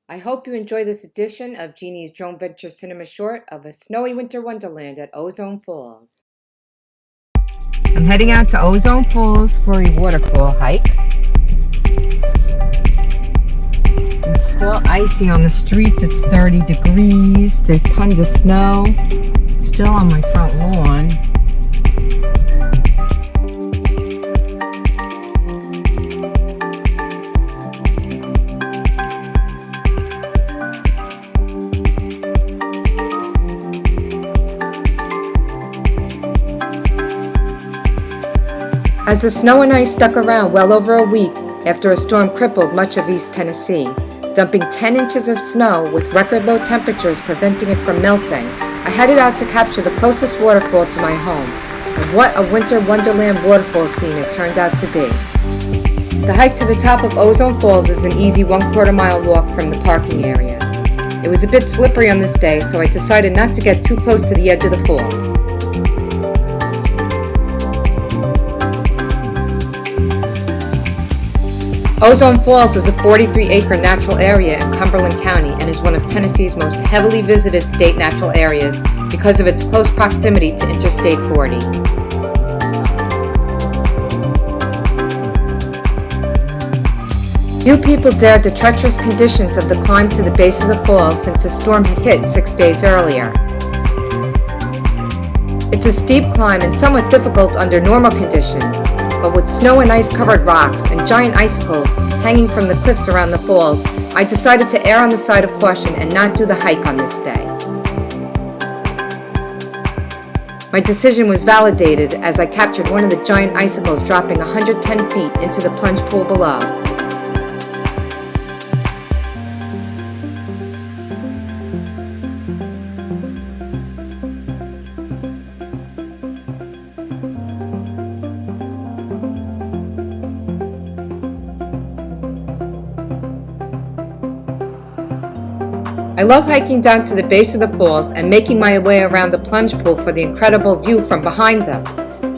I hope you enjoy this edition of Jeannie's Joan Venture Cinema Short of A Snowy Winter Wonderland at Ozone Falls. I'm heading out to Ozone Falls for a waterfall hike. It's still icy on the streets. It's 30 degrees. There's tons of snow. Still on my front lawn. As the snow and ice stuck around well over a week after a storm crippled much of East Tennessee, dumping 10 inches of snow with record low temperatures preventing it from melting, I headed out to capture the closest waterfall to my home. And what a winter wonderland waterfall scene it turned out to be. The hike to the top of Ozone Falls is an easy 1/4 mile walk from the parking area. It was a bit slippery on this day, so I decided not to get too close to the edge of the falls. Ozone Falls is a 43-acre natural area in Cumberland County and is one of Tennessee's most heavily visited state natural areas because of its close proximity to Interstate 40. Few people dared the treacherous conditions of the climb to the base of the falls since a storm had hit 6 days earlier. It's a steep climb and somewhat difficult under normal conditions, but with snow and ice-covered rocks and giant icicles hanging from the cliffs around the falls, I decided to err on the side of caution and not do the hike on this day. My decision was validated as I captured one of the giant icicles dropping 110 feet into the plunge pool below. I love hiking down to the base of the falls and making my way around the plunge pool for the incredible view from behind them.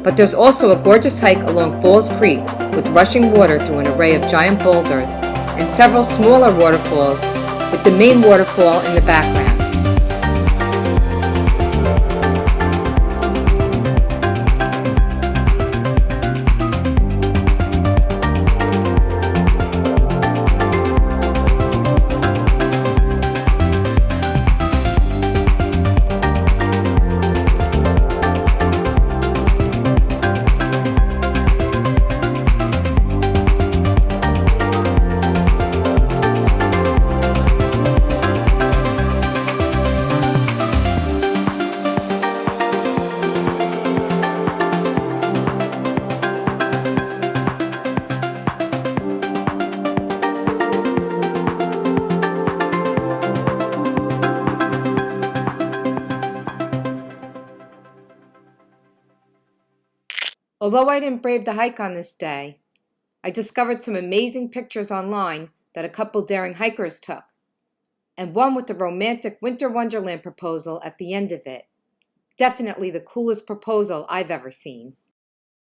But there's also a gorgeous hike along Falls Creek with rushing water through an array of giant boulders and several smaller waterfalls with the main waterfall in the background. Although I didn't brave the hike on this day, I discovered some amazing pictures online that a couple daring hikers took, and one with the romantic Winter Wonderland proposal at the end of it. Definitely the coolest proposal I've ever seen.